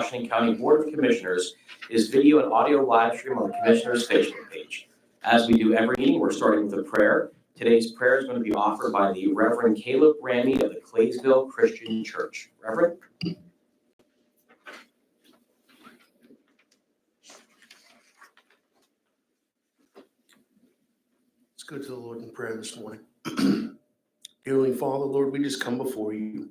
Washington County Board of Commissioners is video and audio live stream on the Commissioners' Facebook page. As we do every meeting, we're starting with a prayer. Today's prayer is going to be offered by the Reverend Caleb Ramey of the Claysville Christian Church. Reverend? Let's go to the Lord in prayer this morning. Dear Heavenly Father, Lord, we just come before you.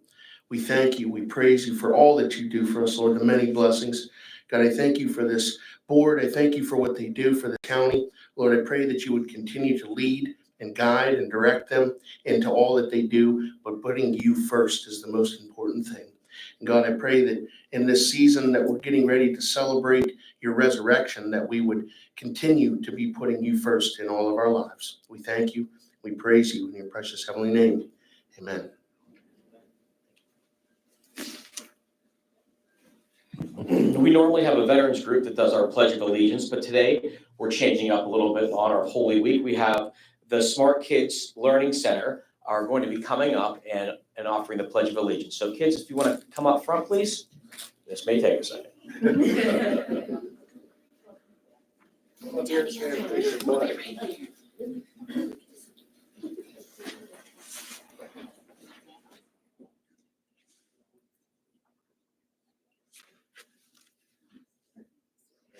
We thank you. We praise you for all that you do for us, Lord, the many blessings. God, I thank you for this board. I thank you for what they do for the county. Lord, I pray that you would continue to lead and guide and direct them into all that they do, but putting you first is the most important thing. And God, I pray that in this season that we're getting ready to celebrate your resurrection, that we would continue to be putting you first in all of our lives. We thank you. We praise you in your precious heavenly name. Amen. We normally have a veterans group that does our Pledge of Allegiance, but today we're changing up a little bit on our Holy Week. We have the Smart Kids Learning Center are going to be coming up and offering the Pledge of Allegiance. So kids, if you want to come up front, please. This may take a second.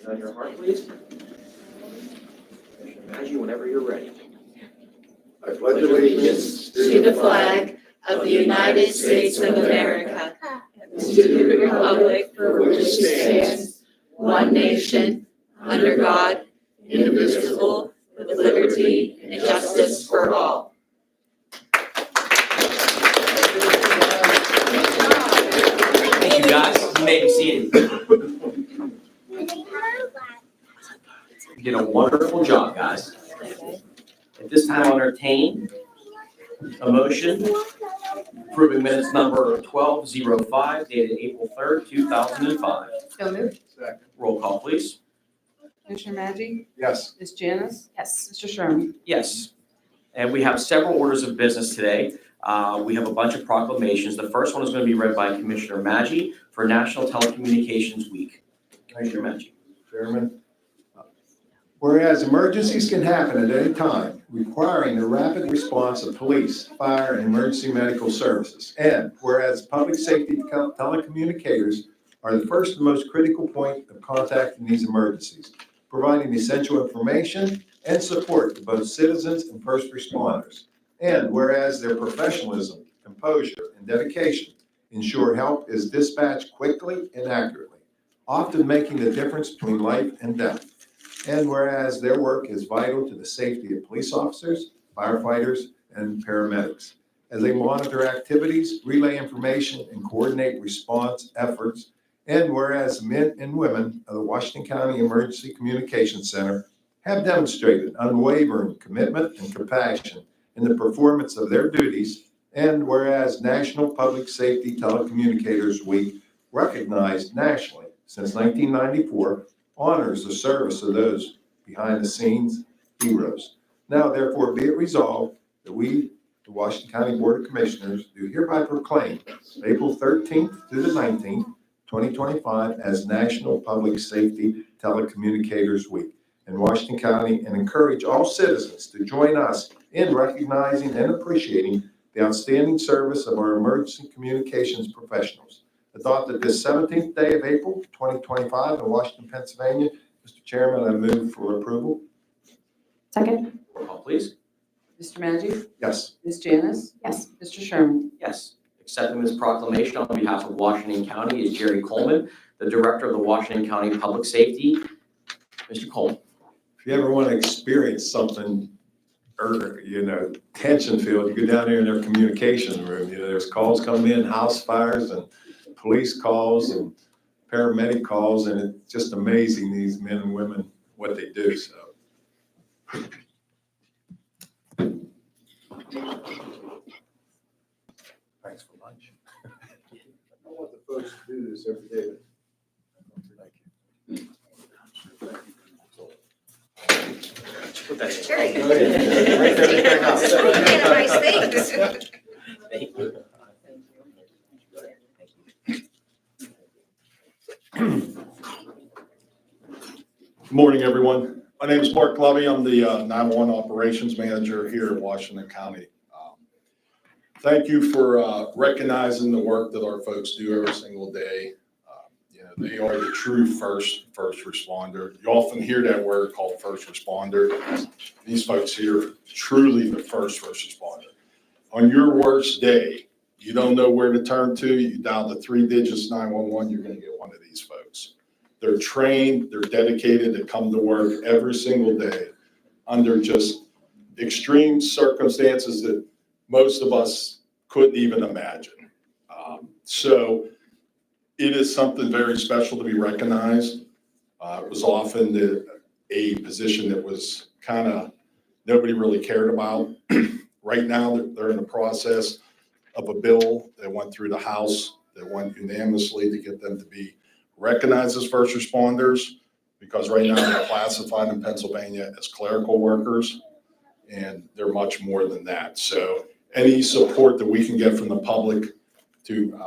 And on your heart, please. Imagine whenever you're ready. I pledge allegiance to the flag of the United States of America and to the republic for which it stands, one nation, under God, indivisible, with liberty and justice for all. Thank you, guys. You may be seated. You did a wonderful job, guys. At this time, I'll entertain a motion approving minutes number 1205 dated April 3rd, 2005. So moved. Second. Roll call, please. Commissioner Maggi? Yes. Ms. Janice? Yes. Mr. Sherman? Yes. And we have several orders of business today. We have a bunch of proclamations. The first one is going to be read by Commissioner Maggi for National Telecommunications Week. Commissioner Maggi. Chairman. Whereas emergencies can happen at any time, requiring the rapid response of police, fire, and emergency medical services. And whereas public safety telecommunicators are the first and most critical point of contact in these emergencies, providing essential information and support to both citizens and first responders. And whereas their professionalism, composure, and dedication ensure help is dispatched quickly and accurately, often making the difference between life and death. And whereas their work is vital to the safety of police officers, firefighters, and paramedics, as they monitor activities, relay information, and coordinate response efforts. And whereas men and women of the Washington County Emergency Communications Center have demonstrated unwavering commitment and compassion in the performance of their duties. And whereas National Public Safety Telecommunicators Week, recognized nationally since 1994, honors the service of those behind-the-scenes heroes. Now, therefore, be it resolved that we, the Washington County Board of Commissioners, do hereby proclaim April 13th through the 19th, 2025, as National Public Safety Telecommunicators Week in Washington County, and encourage all citizens to join us in recognizing and appreciating the outstanding service of our emergency communications professionals. Adopted this 17th day of April, 2025 in Washington, Pennsylvania. Mr. Chairman, I move for approval. Second. Roll call, please. Mr. Maggi? Yes. Ms. Janice? Yes. Mr. Sherman? Yes. Accepting this proclamation on behalf of Washington County is Jerry Coleman, the Director of the Washington County Public Safety. Mr. Coleman. If you ever want to experience something, or, tension filled, you go down there in their communication room. There's calls come in, house fires and police calls and paramedic calls, and it's just amazing, these men and women, what they do. So. Thanks for lunch. I want the folks to do this every day. Thank you. Put that in. Sure. Right there in your house. Nice things. Thank you. Morning, everyone. My name is Mark Lovey. I'm the 911 Operations Manager here in Washington County. Thank you for recognizing the work that our folks do every single day. They are the true first responder. You often hear that word called first responder. These folks here are truly the first responder. On your worst day, you don't know where to turn to, you dial the 3 digits 911, you're going to get one of these folks. They're trained, they're dedicated to come to work every single day under just extreme circumstances that most of us couldn't even imagine. So it is something very special to be recognized. It was often a position that was kind of nobody really cared about. Right now, they're in the process of a bill that went through the House that went unanimously to get them to be recognized as first responders, because right now they're classified in Pennsylvania as clerical workers, and they're much more than that. So any support that we can get from the public to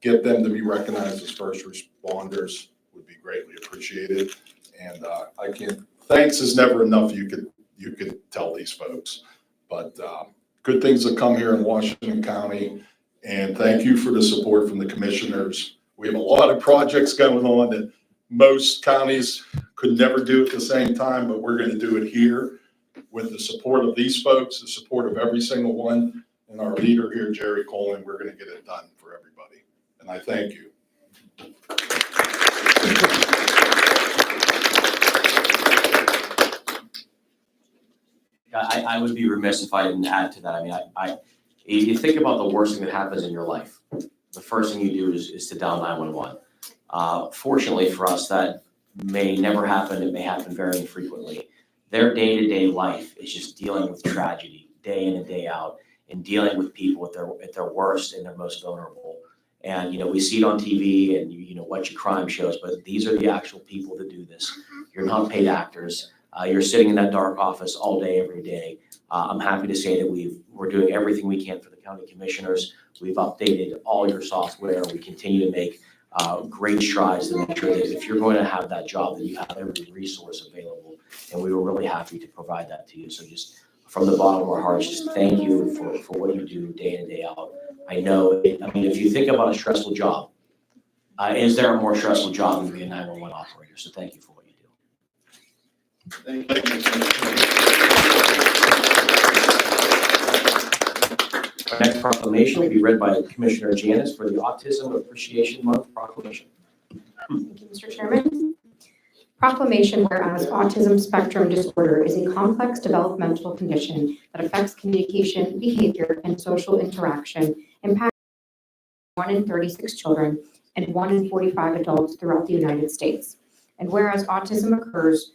get them to be recognized as first responders would be greatly appreciated. And thanks is never enough. You could tell these folks, but good things that come here in Washington County. And thank you for the support from the commissioners. We have a lot of projects going on that most counties could never do at the same time, but we're going to do it here with the support of these folks, the support of every single one, and our leader here, Jerry Coleman. We're going to get it done for everybody. And I thank you. I would be remiss if I didn't add to that. I mean, you think about the worst thing that happens in your life. The first thing you do is to dial 911. Fortunately for us, that may never happen. It may happen very infrequently. Their day-to-day life is just dealing with tragedy day in and day out, and dealing with people at their worst and their most vulnerable. And, we see it on TV and, watch your crime shows, but these are the actual people that do this. You're not paid actors. You're sitting in that dark office all day, every day. I'm happy to say that we're doing everything we can for the county commissioners. We've updated all your software. We continue to make great strides to make sure that if you're going to have that job, that you have every resource available. And we were really happy to provide that to you. So just from the bottom of our hearts, just thank you for what you do day in and day out. I know, if you think about a stressful job, is there a more stressful job than to be a 911 operator? So thank you for what you do. Thank you. Our next proclamation will be read by Commissioner Janice for the Autism Appreciation Month proclamation. Thank you, Mr. Chairman. Proclamation, whereas autism spectrum disorder is a complex developmental condition that affects communication, behavior, and social interaction, impacting 1 in 36 children and 1 in 45 adults throughout the United States. And whereas autism occurs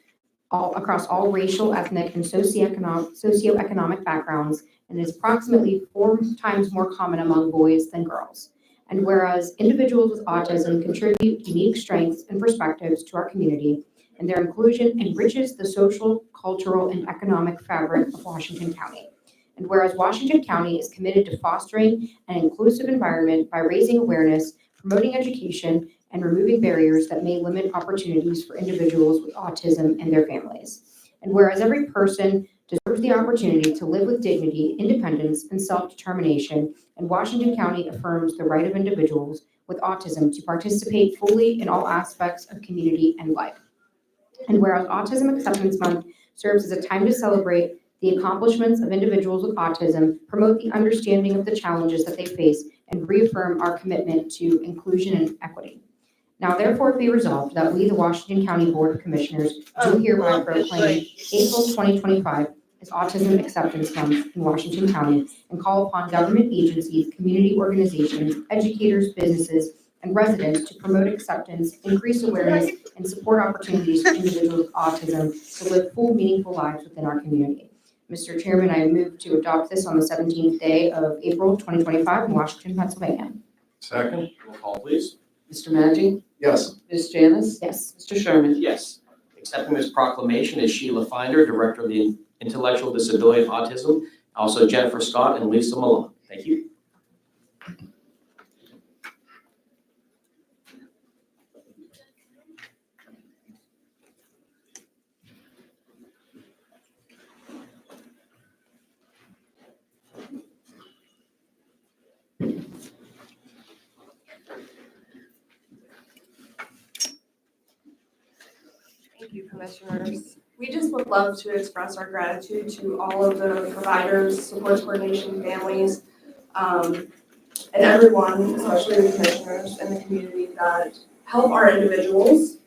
across all racial, ethnic, and socioeconomic backgrounds, and is approximately 4 times more common among boys than girls. And whereas individuals with autism contribute unique strengths and perspectives to our community, and their inclusion enriches the social, cultural, and economic fabric of Washington County. And whereas Washington County is committed to fostering an inclusive environment by raising awareness, promoting education, and removing barriers that may limit opportunities for individuals with autism and their families. And whereas every person deserves the opportunity to live with dignity, independence, and self-determination, and Washington County affirms the right of individuals with autism to participate fully in all aspects of community and life. And whereas Autism Acceptance Month serves as a time to celebrate the accomplishments of individuals with autism, promote the understanding of the challenges that they face, and reaffirm our commitment to inclusion and equity. Now therefore be resolved that we, the Washington County Board of Commissioners, do hereby proclaim April 2025 as Autism Acceptance Month in Washington County, and call upon government agencies, community organizations, educators, businesses, and residents to promote acceptance, increase awareness, and support opportunities for individuals with autism to live full, meaningful lives within our community. Mr. Chairman, I move to adopt this on the 17th day of April 2025 in Washington, Pennsylvania. Second? Roll call, please. Mr. Maggi? Yes. Ms. Janice? Yes. Mr. Sherman? Yes. Accepting this proclamation is Sheila Finder, Director of the Intellectual Disability and Autism, also Jennifer Scott and Lisa Malone. Thank you. Thank you, Commissioners. We just would love to express our gratitude to all of the providers, support coordination families, and everyone, especially the commissioners and the community that help our individuals.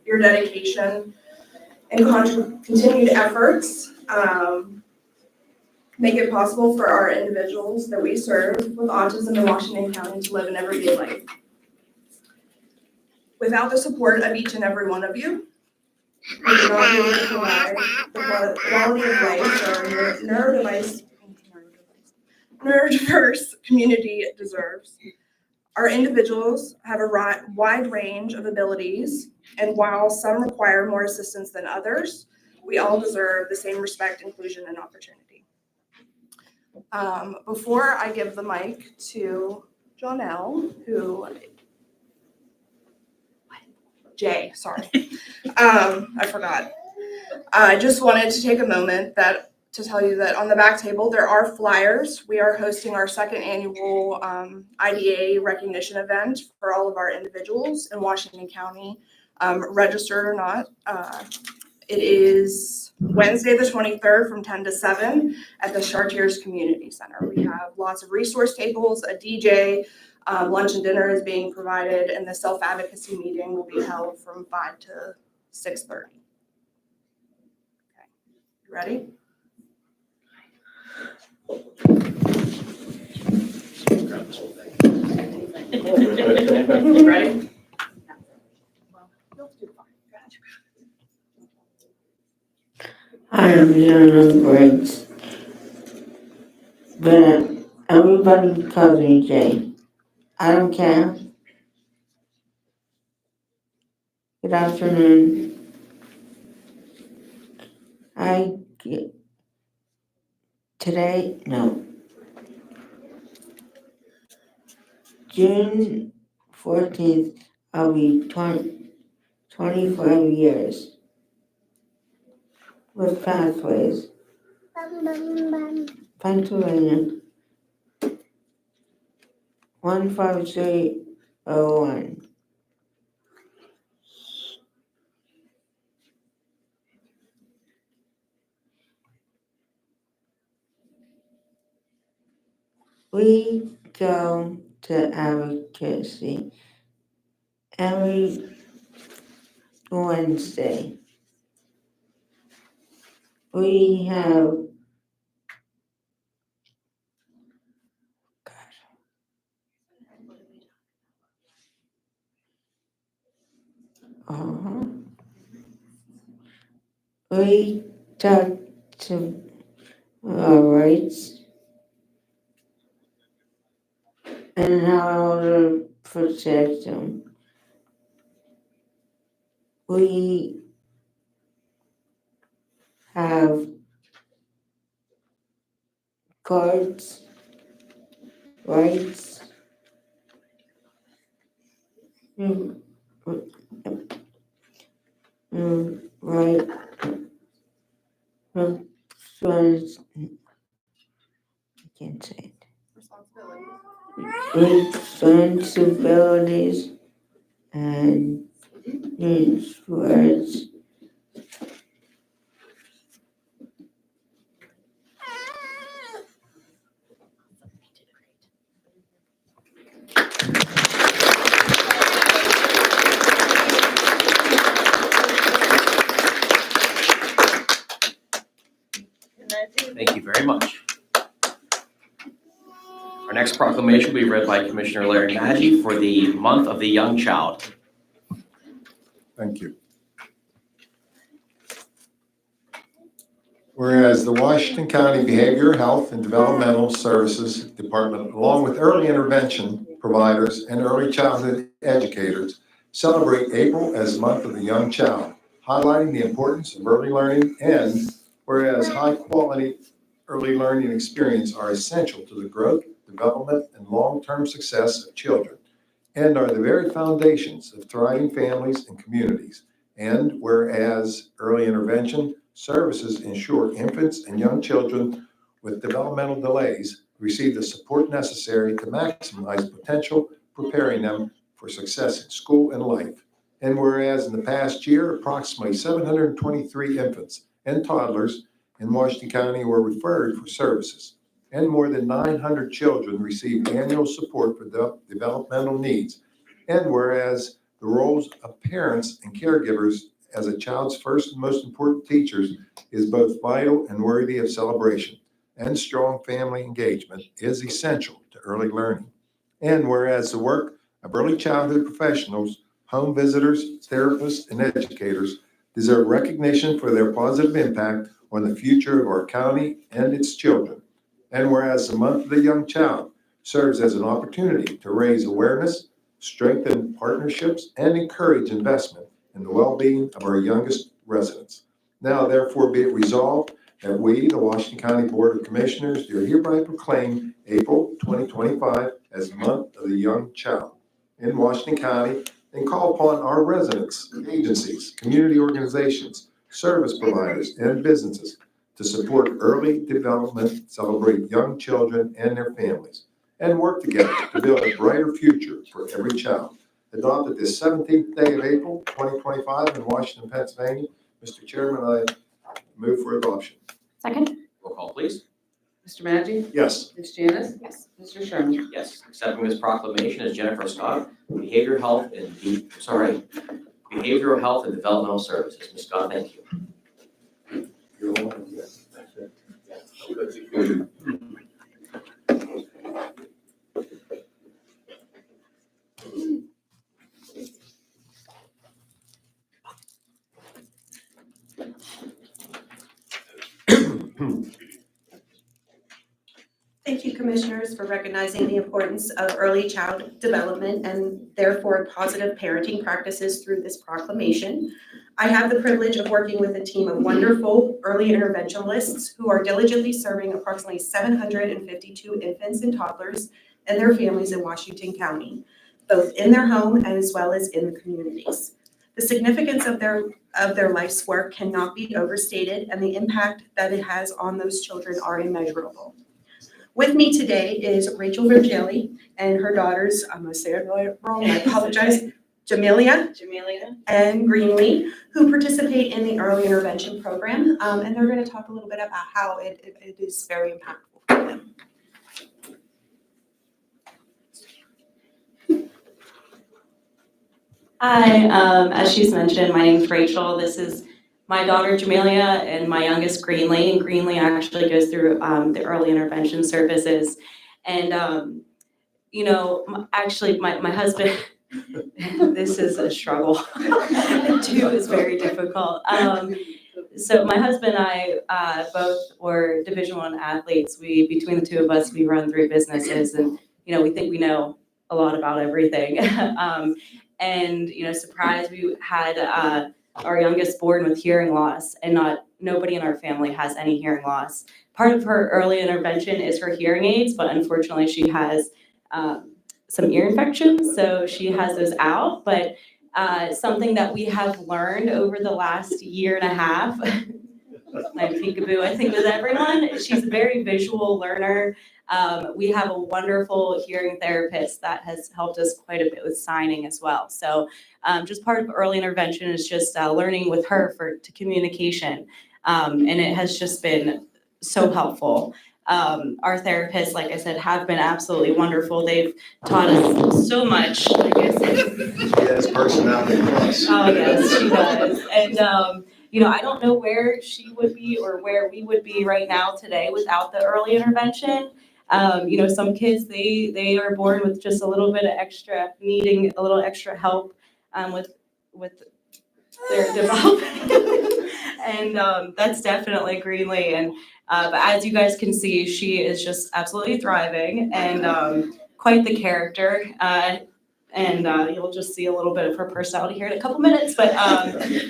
Your dedication and continued efforts make it possible for our individuals that we serve with autism in Washington County to live an everyday life. Without the support of each and every one of you, we would not be able to provide the quality of life our neurodiverse community deserves. Our individuals have a wide range of abilities, and while some require more assistance than others, we all deserve the same respect, inclusion, and opportunity. Before I give the mic to Jonelle, I forgot. I just wanted to take a moment to tell you that on the back table, there are flyers. We are hosting our second annual IDA recognition event for all of our individuals in Washington County, registered or not. It is Wednesday, the 23rd from 10 to 7 at the Chartiers Community Center. We have lots of resource tables, a DJ, lunch and dinner is being provided, and the self-advocacy meeting will be held from 5 to 6:30. Okay, you ready? Ready? I am Jonah Briggs, but everybody calls me Jay. I don't care. Good afternoon. June 14th, I'll be 25 years with Pathways, Pennsylvania, 15301. We go to advocacy every Wednesday. We have we talk to our rights and how to protect them. We have cards, rights, right, I can't say it. Responsibilities and use words. Thank you very much. Our next proclamation will be read by Commissioner Larry Maggi for the month of the young child. Thank you. Whereas the Washington County Behavioral Health and Developmental Services Department, along with early intervention providers and early childhood educators, celebrate April as Month of the Young Child, highlighting the importance of early learning, and whereas high-quality early learning experience are essential to the growth, development, and long-term success of children, and are the very foundations of thriving families and communities. And whereas early intervention services ensure infants and young children with developmental delays receive the support necessary to maximize potential, preparing them for success in school and life. And whereas in the past year, approximately 723 infants and toddlers in Washington County were referred for services, and more than 900 children received annual support for developmental needs. And whereas the roles of parents and caregivers as a child's first and most important teachers is both vital and worthy of celebration, and strong family engagement is essential to early learning. And whereas the work of early childhood professionals, home visitors, therapists, and educators deserve recognition for their positive impact on the future of our county and its children. And whereas the Month of the Young Child serves as an opportunity to raise awareness, strengthen partnerships, and encourage investment in the well-being of our youngest residents. Now, therefore, be it resolved that we, the Washington County Board of Commissioners, do hereby proclaim April 2025 as Month of the Young Child in Washington County, and call upon our residents, agencies, community organizations, service providers, and businesses to support early development, celebrate young children and their families, and work together to build a brighter future for every child. Adopted this 17th day of April, 2025 in Washington, Pennsylvania. Mr. Chairman, I move for adoption. Second? Roll call, please. Mr. Maggi? Yes. Ms. Janice? Yes. Mr. Sherman? Yes, accepting this proclamation is Jennifer Scott, Behavioral Health and Behavioral Health and Developmental Services. Ms. Scott, thank you. You're welcome. Thank you, Commissioners, for recognizing the importance of early child development and therefore positive parenting practices through this proclamation. I have the privilege of working with a team of wonderful early interventionalists who are diligently serving approximately 752 infants and toddlers and their families in Washington County, both in their home as well as in the communities. The significance of their life's work cannot be overstated, and the impact that it has on those children are immeasurable. With me today is Rachel Virgili and her daughters, I'm gonna say it wrong, I apologize, Jamelia and Greenlee, who participate in the early intervention program, and they're gonna talk a little bit about how it is very impactful for them. Hi, as she's mentioned, my name's Rachel. This is my daughter Jamelia and my youngest Greenlee. And Greenlee actually goes through the early intervention services. And, actually my husband, this is a struggle. Too is very difficult. So my husband and I both were Division I athletes. Between the two of us, we run 3 businesses, and, we think we know a lot about everything. And, surprise, we had our youngest born with hearing loss, and nobody in our family has any hearing loss. Part of her early intervention is her hearing aids, but unfortunately she has some ear infections, so she has those out. But something that we have learned over the last year and a half, my peekaboo, I think, with everyone, she's a very visual learner. We have a wonderful hearing therapist that has helped us quite a bit with signing as well. So just part of early intervention is just learning with her to communication. And it has just been so helpful. Our therapists, like I said, have been absolutely wonderful. They've taught us so much, like I said. She has personality plus. Oh, yes, she does. And, I don't know where she would be or where we would be right now today without the early intervention. Some kids, they are born with just a little bit of needing a little extra help with their development. And that's definitely Greenlee. And but as you guys can see, she is just absolutely thriving and quite the character. And you'll just see a little bit of her personality here in a couple minutes. But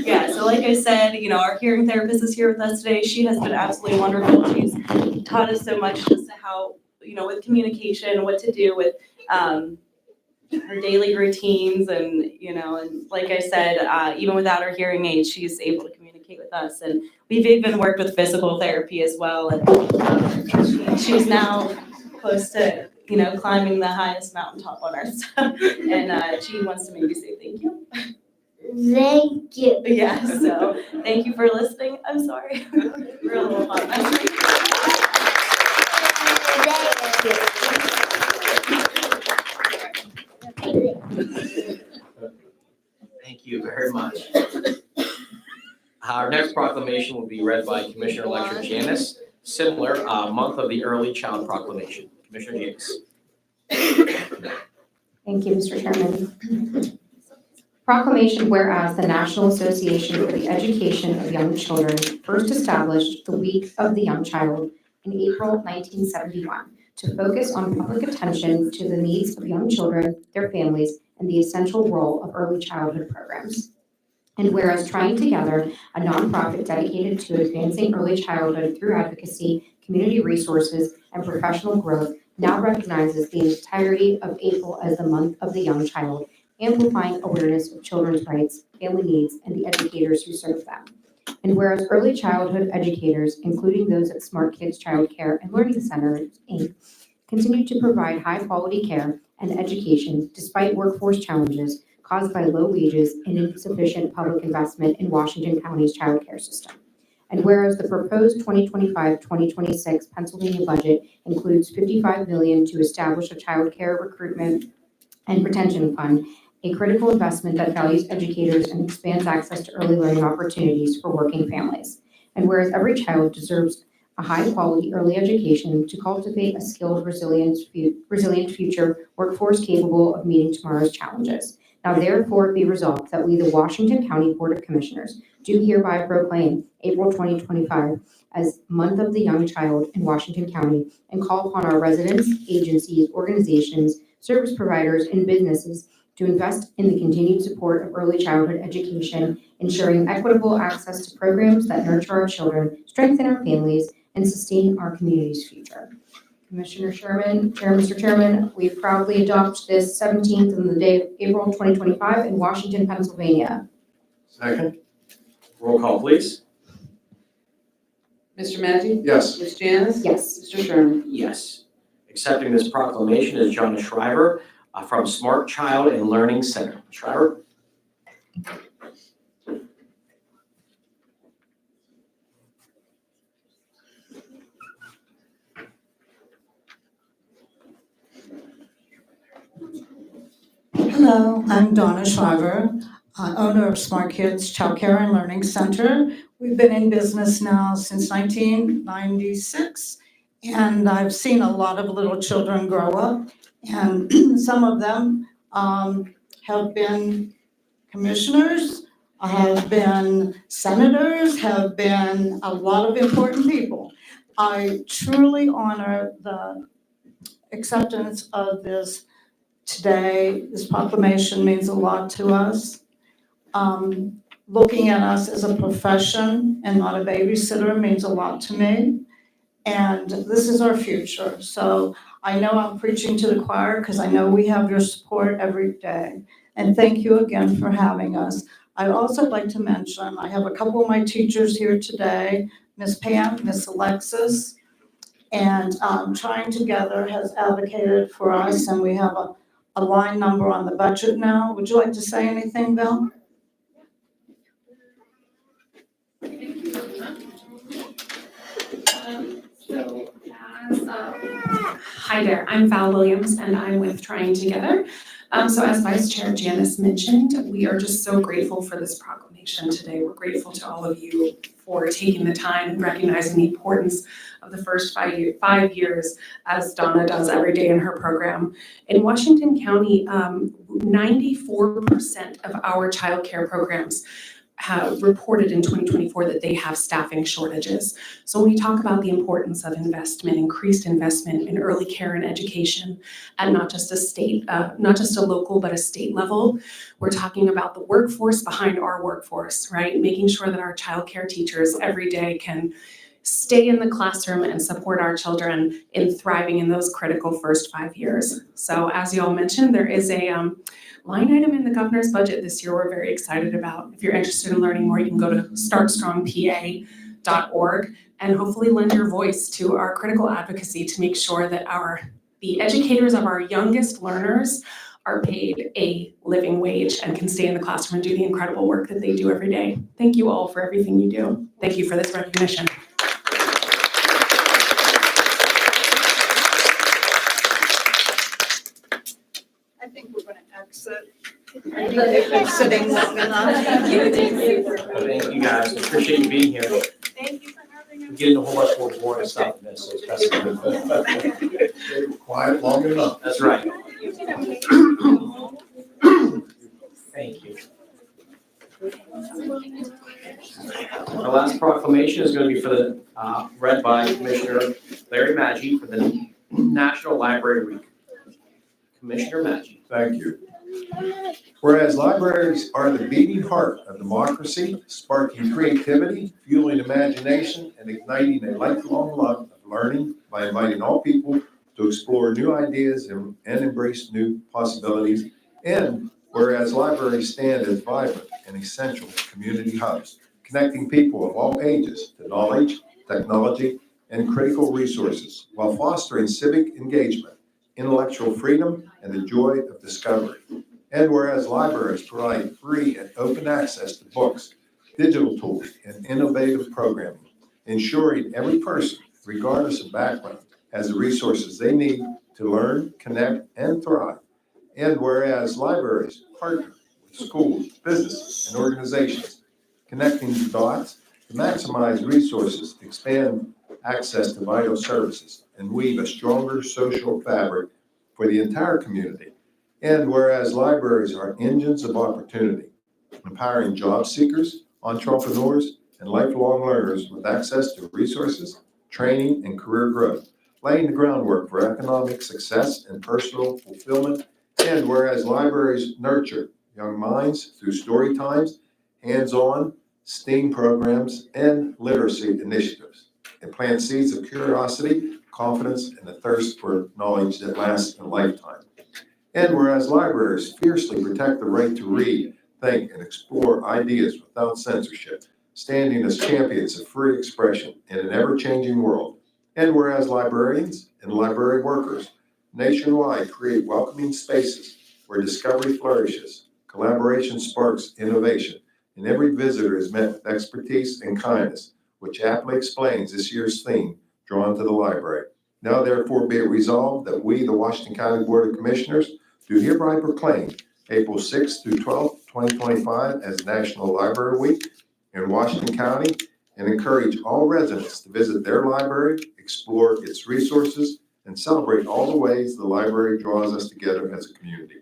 yeah, so like I said, our hearing therapist is here with us today. She has been absolutely wonderful. She's taught us so much as to how, with communication, what to do with her daily routines. And, and like I said, even without her hearing aids, she's able to communicate with us. And we've even worked with physical therapy as well. And she's now close to climbing the highest mountaintop on earth. And she wants to maybe say thank you. Thank you. Yeah, so thank you for listening. I'm sorry. We're a little fun. Thank you very much. Our next proclamation will be read by Commissioner-elect Janice. Similar, Month of the Early Child Proclamation. Commissioner Janice. Thank you, Mr. Chairman. Proclamation whereas the National Association for the Education of Young Children first established the Week of the Young Child in April 1971 to focus on public attention to the needs of young children, their families, and the essential role of early childhood programs. And whereas Trying Together, a nonprofit dedicated to advancing early childhood through advocacy, community resources, and professional growth, now recognizes the entirety of April as the month of the young child, amplifying awareness of children's rights, family needs, and the educators who serve them. And whereas early childhood educators, including those at Smart Kids Child Care and Learning Centers, Inc., continue to provide high-quality care and education despite workforce challenges caused by low wages and insufficient public investment in Washington County's child care system. And whereas the proposed 2025-2026 Pennsylvania budget includes $55 million to establish a child care recruitment and retention fund, a critical investment that values educators and expands access to early learning opportunities for working families. And whereas every child deserves a high-quality early education to cultivate a skilled, resilient future workforce capable of meeting tomorrow's challenges. Now therefore be resolved that we, the Washington County Board of Commissioners, do hereby proclaim April 2025 as Month of the Young Child in Washington County and call upon our residents, agencies, organizations, service providers, and businesses to invest in the continued support of early childhood education, ensuring equitable access to programs that nurture our children, strengthen our families, and sustain our community's future. Mr. Chairman, we proudly adopt this 17th on the day of April 2025 in Washington, Pennsylvania. Second? Roll call, please. Mr. Maggi? Yes. Ms. Janice? Yes. Mr. Sherman? Yes. Accepting this proclamation is John Shriver from Smart Child and Learning Center. Shriver? Hello, I'm Donna Shriver, owner of Smart Kids Child Care and Learning Center. We've been in business now since 1996, and I've seen a lot of little children grow up, and some of them have been commissioners, have been senators, have been a lot of important people. I truly honor the acceptance of this today. This proclamation means a lot to us. Looking at us as a profession and not a babysitter means a lot to me. And this is our future. So I know I'm preaching to the choir because I know we have your support every day. And thank you again for having us. I'd also like to mention, I have a couple of my teachers here today, Miss Pam, Miss Alexis, and Trying Together has advocated for us, and we have a line number on the budget now. Would you like to say anything, Bill? Hi there, I'm Val Williams and I'm with Trying Together. So as Vice Chair Janice mentioned, we are just so grateful for this proclamation today. We're grateful to all of you for taking the time and recognizing the importance of the first 5 years, as Donna does every day in her program. In Washington County, 94% of our child care programs have reported in 2024 that they have staffing shortages. So when we talk about the importance of investment, increased investment in early care and education at not just a state, not just a local, but a state level, we're talking about the workforce behind our workforce, right? Making sure that our child care teachers every day can stay in the classroom and support our children in thriving in those critical first 5 years. So as you all mentioned, there is a line item in the governor's budget this year we're very excited about. If you're interested in learning more, you can go to startstrongpa.org and hopefully lend your voice to our critical advocacy to make sure that the educators of our youngest learners are paid a living wage and can stay in the classroom and do the incredible work that they do every day. Thank you all for everything you do. Thank you for this recognition. I think we're going to exit. Sitting long enough. Thank you guys, appreciate you being here. Thank you for having us. We're getting a whole bunch more boring stuff in this, so it's best to They were quiet long enough. That's right. Thank you. Our last proclamation is going to be for the, read by Commissioner Larry Maggi for the National Library Week. Commissioner Maggi. Thank you. Whereas libraries are the beating heart of democracy, sparking creativity, fueling imagination, and igniting a lifelong love of learning by inviting all people to explore new ideas and embrace new possibilities. And whereas libraries stand as vibrant and essential community hubs, connecting people of all ages to knowledge, technology, and critical resources while fostering civic engagement, intellectual freedom, and the joy of discovery. And whereas libraries provide free and open access to books, digital tools, and innovative programming, ensuring every person, regardless of background, has the resources they need to learn, connect, and thrive. And whereas libraries partner with schools, businesses, and organizations, connecting the dots to maximize resources, expand access to vital services, and weave a stronger social fabric for the entire community. And whereas libraries are engines of opportunity, empowering job seekers, entrepreneurs, and lifelong learners with access to resources, training, and career growth, laying the groundwork for economic success and personal fulfillment. And whereas libraries nurture young minds through story times, hands-on, STEAM programs, and literacy initiatives, and plant seeds of curiosity, confidence, and a thirst for knowledge that lasts a lifetime. And whereas libraries fiercely protect the right to read, think, and explore ideas without censorship, standing as champions of free expression in an ever-changing world. And whereas librarians and library workers nationwide create welcoming spaces where discovery flourishes, collaboration sparks innovation, and every visitor is met with expertise and kindness, which aptly explains this year's theme, Drawn to the Library. Now therefore be it resolved that we, the Washington County Board of Commissioners, do hereby proclaim April 6th through 12th, 2025 as National Library Week in Washington County, and encourage all residents to visit their library, explore its resources, and celebrate all the ways the library draws us together as a community.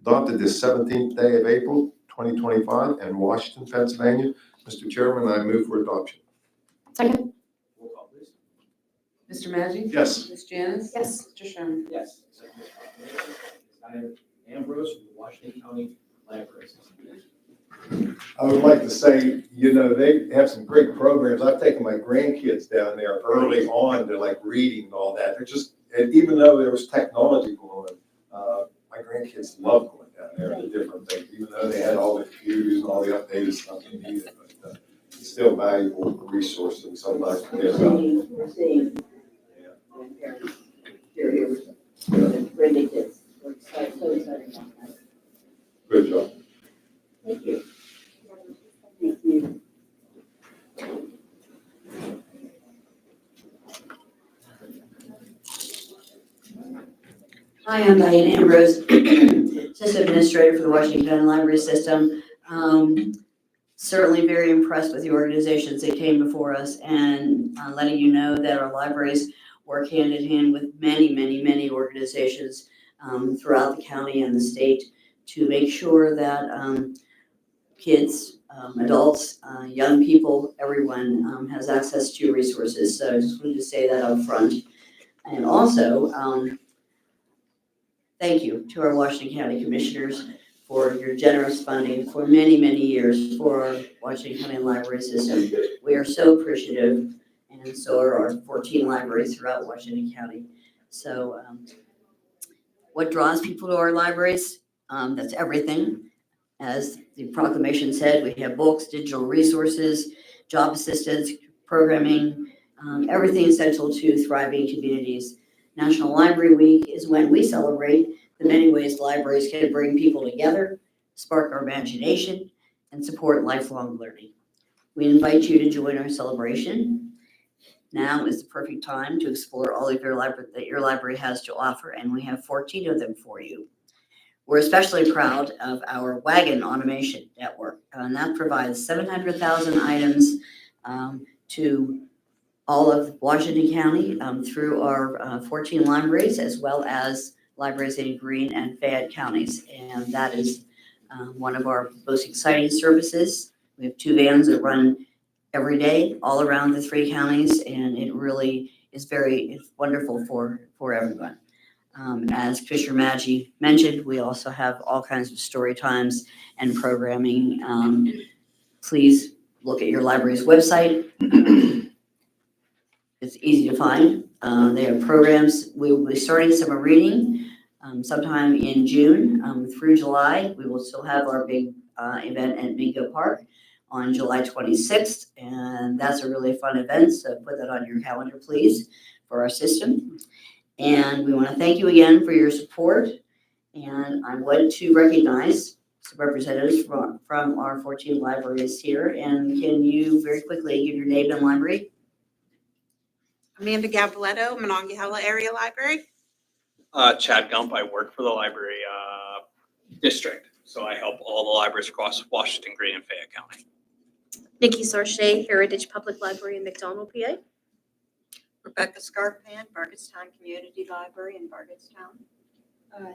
Adopted this 17th day of April, 2025 in Washington, Pennsylvania. Mr. Chairman, I move for adoption. Second. Roll call, please. Mr. Maggi? Yes. Ms. Janice? Yes. Mr. Sherman? Yes. Ambrose from the Washington County Library System. I would like to say, they have some great programs. I've taken my grandkids down there early on to like reading and all that. They're just, and even though there was technology going on, my grandkids love going down there to different things, even though they had all the computers and all the updated stuff they needed. But it's still valuable resource and sometimes forget about it. We're seeing grandparents, really kids. We're so excited about that. Good job. Thank you. Thank you. Hi, I'm Diane Ambrose, Assistant Administrator for the Washington County Library System. Certainly very impressed with the organizations that came before us and letting you know that our libraries work hand in hand with many organizations throughout the county and the state to make sure that kids, adults, young people, everyone has access to resources. So I just wanted to say that up front. And also, thank you to our Washington County Commissioners for your generous funding for many years for our Washington County Library System. We are so appreciative, and so are our 14 libraries throughout Washington County. So what draws people to our libraries? That's everything. As the proclamation said, we have books, digital resources, job assistance, programming, everything essential to thriving communities. National Library Week is when we celebrate the many ways libraries can bring people together, spark our imagination, and support lifelong learning. We invite you to join our celebration. Now is the perfect time to explore all of your library that your library has to offer, and we have 14 of them for you. We're especially proud of our wagon automation network, and that provides 700,000 items to all of Washington County through our 14 libraries, as well as libraries in Greene and Fayette counties. And that is one of our most exciting services. We have 2 vans that run every day all around the 3 counties, and it really is it's wonderful for everyone. As Commissioner Maggi mentioned, we also have all kinds of story times and programming. Please look at your library's website. It's easy to find. They have programs. We will be starting summer reading sometime in June through July. We will still have our big event at Mingo Park on July 26th, and that's a really fun event, so put that on your calendar, please, for our system. And we want to thank you again for your support, and I want to recognize some representatives from our 14 libraries here, and can you very quickly give your name and library? Amanda Gabaletto, Monongahela Area Library. Chad Gump, I work for the library district, so I help all the libraries across Washington, Greene, and Fayette County. Nikki Sarche, Heritage Public Library in McDonald, PA. Rebecca Scarpan, Bargettstown Community Library in Bargettstown.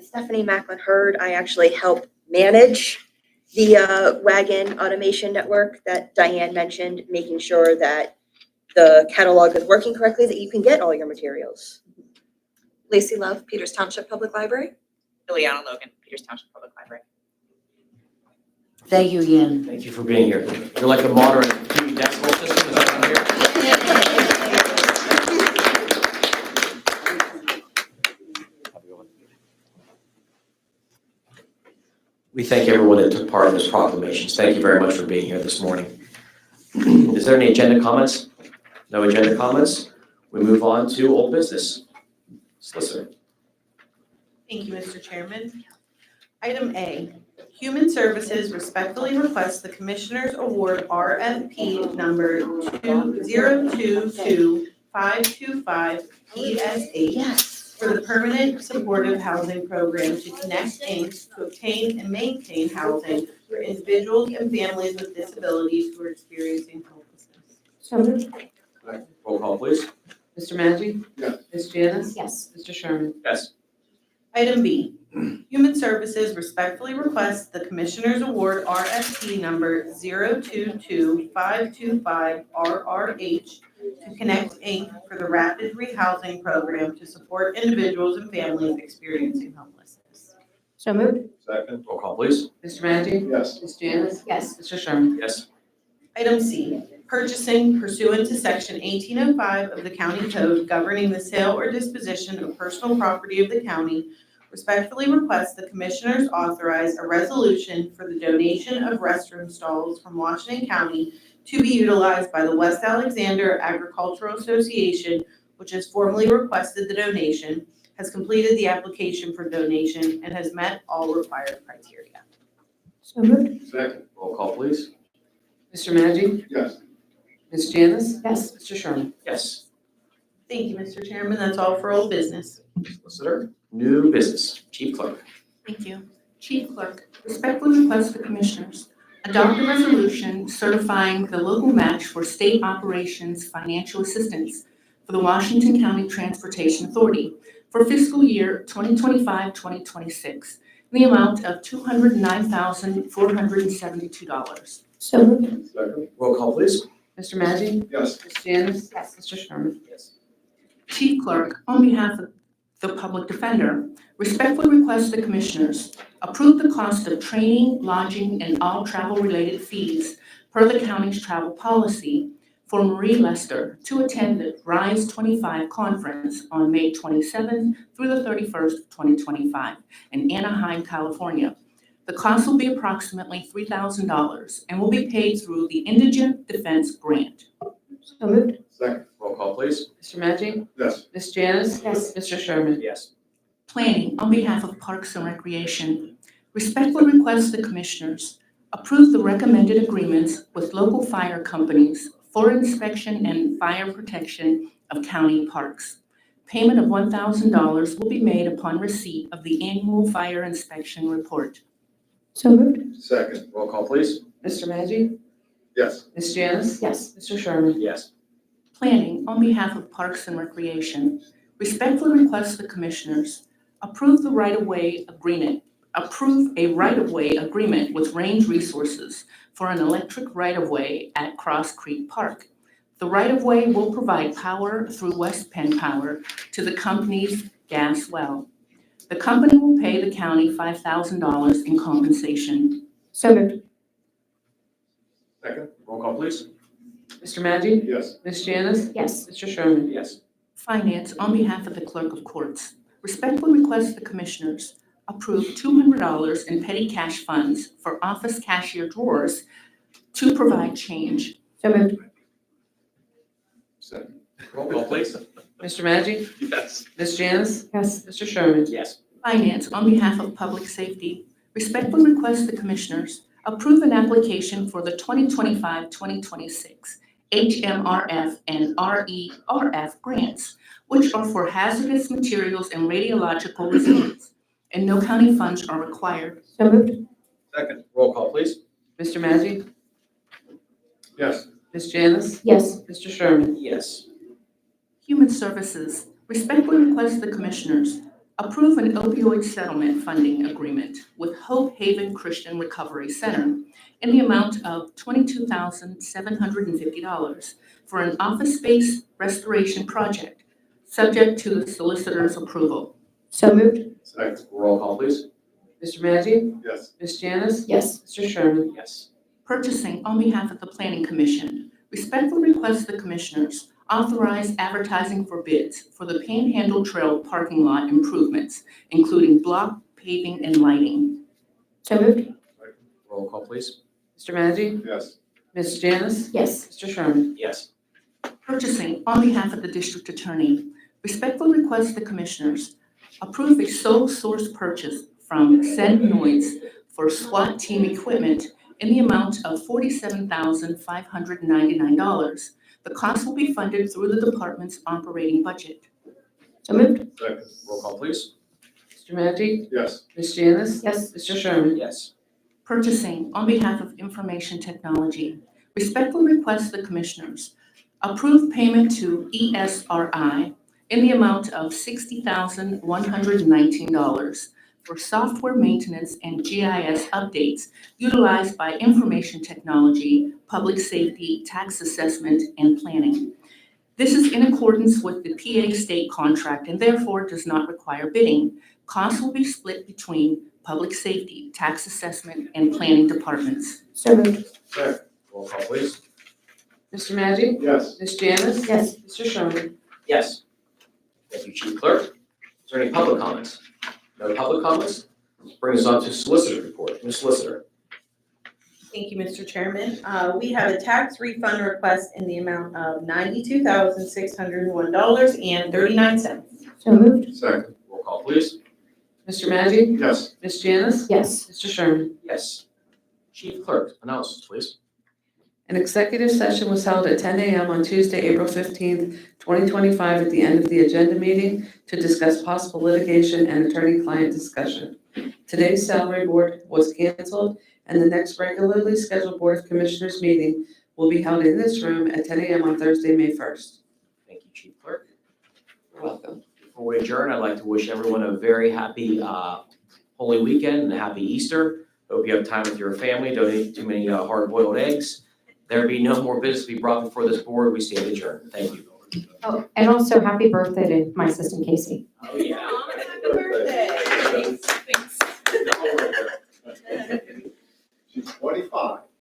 Stephanie Macklin Hurd, I actually help manage the wagon automation network that Diane mentioned, making sure that the catalog is working correctly, that you can get all your materials. Lacey Love, Peters Township Public Library. Ileana Logan, Peters Township Public Library. Thank you again. Thank you for being here. You're like a modern TV decimal system, is that what I'm hearing? We thank everyone that took part in this proclamation. Thank you very much for being here this morning. Is there any agenda comments? No agenda comments? We move on to old business. Solicitor. Thank you, Mr. Chairman. Item A, Human Services respectfully requests the Commissioners award RFP number 2022-525 PSH for the Permanent Supportive Housing Program to Connect Inc. to obtain and maintain housing for individuals and families with disabilities who are experiencing homelessness. So moved. Roll call, please. Mr. Maggi? Yes. Ms. Janice? Yes. Mr. Sherman? Yes. Item B, Human Services respectfully requests the Commissioners award RFP number 022-525-RRH to Connect Inc. for the Rapid Rehousing Program to support individuals and families experiencing homelessness. So moved. Second. Roll call, please. Mr. Maggi? Yes. Ms. Janice? Yes. Mr. Sherman? Yes. Item C, purchasing pursuant to Section 1805 of the County Code governing the sale or disposition of personal property of the county, respectfully requests the Commissioners authorize a resolution for the donation of restroom stalls from Washington County to be utilized by the West Alexander Agricultural Association, which has formally requested the donation, has completed the application for donation, and has met all required criteria. So moved. Second. Roll call, please. Mr. Maggi? Yes. Ms. Janice? Yes. Mr. Sherman? Yes. Thank you, Mr. Chairman. That's all for old business. Solicitor. New business. Chief Clerk. Thank you. Chief Clerk, respectfully request the Commissioners adopt a resolution certifying the local match for state operations financial assistance for the Washington County Transportation Authority for fiscal year 2025-2026 in the amount of $209,472. So moved. Second. Roll call, please. Mr. Maggi? Yes. Ms. Janice? Yes. Mr. Sherman? Yes. Chief Clerk, on behalf of the Public Defender, respectfully request the Commissioners approve the cost of training, lodging, and all travel-related fees per the county's travel policy for Marie Lester to attend the RISE 25 conference on May 27th through the 31st, 2025 in Anaheim, California. The cost will be approximately $3,000 and will be paid through the Indigent Defense Grant. So moved. Second. Roll call, please. Mr. Maggi? Yes. Ms. Janice? Yes. Mr. Sherman? Yes. Planning, on behalf of Parks and Recreation, respectfully request the Commissioners approve the recommended agreements with local fire companies for inspection and fire protection of county parks. Payment of $1,000 will be made upon receipt of the annual fire inspection report. So moved. Second. Roll call, please. Mr. Maggi? Yes. Ms. Janice? Yes. Mr. Sherman? Yes. Planning, on behalf of Parks and Recreation, respectfully request the Commissioners approve a right-of-way agreement with Range Resources for an electric right-of-way at Cross Creek Park. The right-of-way will provide power through West Penn Power to the company's gas well. The company will pay the county $5,000 in compensation. So moved. Second. Roll call, please. Mr. Maggi? Yes. Ms. Janice? Yes. Mr. Sherman? Yes. Finance, on behalf of the Clerk of Courts, respectfully request the Commissioners approve $200 in petty cash funds for office cashier drawers to provide change. So moved. Second. Roll call, please. Mr. Maggi? Yes. Ms. Janice? Yes. Mr. Sherman? Yes. Finance, on behalf of Public Safety, respectfully request the Commissioners approve an application for the 2025-2026 HMRF and RERF grants, which are for hazardous materials and radiological resilience, and no county funds are required. So moved. Second. Roll call, please. Mr. Maggi? Yes. Ms. Janice? Yes. Mr. Sherman? Yes. Human Services respectfully request the Commissioners approve an opioid settlement funding agreement with Hope Haven Christian Recovery Center in the amount of $22,750 for an office space restoration project, subject to the solicitor's approval. So moved. Second. Roll call, please. Mr. Maggi? Yes. Ms. Janice? Yes. Mr. Sherman? Yes. Purchasing, on behalf of the Planning Commission, respectfully request the Commissioners authorize advertising for bids for the Panhandle Trail parking lot improvements, including block, paving, and lighting. So moved. Roll call, please. Mr. Maggi? Yes. Ms. Janice? Yes. Mr. Sherman? Yes. Purchasing, on behalf of the District Attorney, respectfully request the Commissioners approve a sole source purchase from Noise for SWAT team equipment in the amount of $47,599. The cost will be funded through the department's operating budget. So moved. Second. Roll call, please. Mr. Maggi? Yes. Ms. Janice? Yes. Mr. Sherman? Yes. Purchasing, on behalf of Information Technology, respectfully request the Commissioners approve payment to ESRI in the amount of $60,119 for software maintenance and GIS updates utilized by Information Technology, Public Safety, Tax Assessment, and Planning. This is in accordance with the PA state contract and therefore does not require bidding. Costs will be split between Public Safety, Tax Assessment, and Planning departments. So moved. Second. Roll call, please. Mr. Maggi? Yes. Ms. Janice? Yes. Mr. Sherman? Yes. Thank you, Chief Clerk. Is there any public comments? No public comments? Bring us on to solicitor report. Ms. Solicitor. Thank you, Mr. Chairman. We have a tax refund request in the amount of $92,601.39. So moved. Second. Roll call, please. Mr. Maggi? Yes. Ms. Janice? Yes. Mr. Sherman? Yes. Chief Clerk, announcements, please. An executive session was held at 10 a.m. on Tuesday, April 15th, 2025, at the end of the agenda meeting to discuss possible litigation and attorney-client discussion. Today's salary board was canceled, and the next regularly scheduled Board of Commissioners meeting will be held in this room at 10 a.m. on Thursday, May 1st. Thank you, Chief Clerk. You're welcome. Before we adjourn, I'd like to wish everyone a very happy Holy Weekend and a happy Easter. Hope you have time with your family. Don't eat too many hard-boiled eggs. There be no more business to be brought before this board. We stand adjourned. Thank you. Oh, and also happy birthday to my assistant Casey. Oh, yeah. Happy birthday. Thanks. She's 25.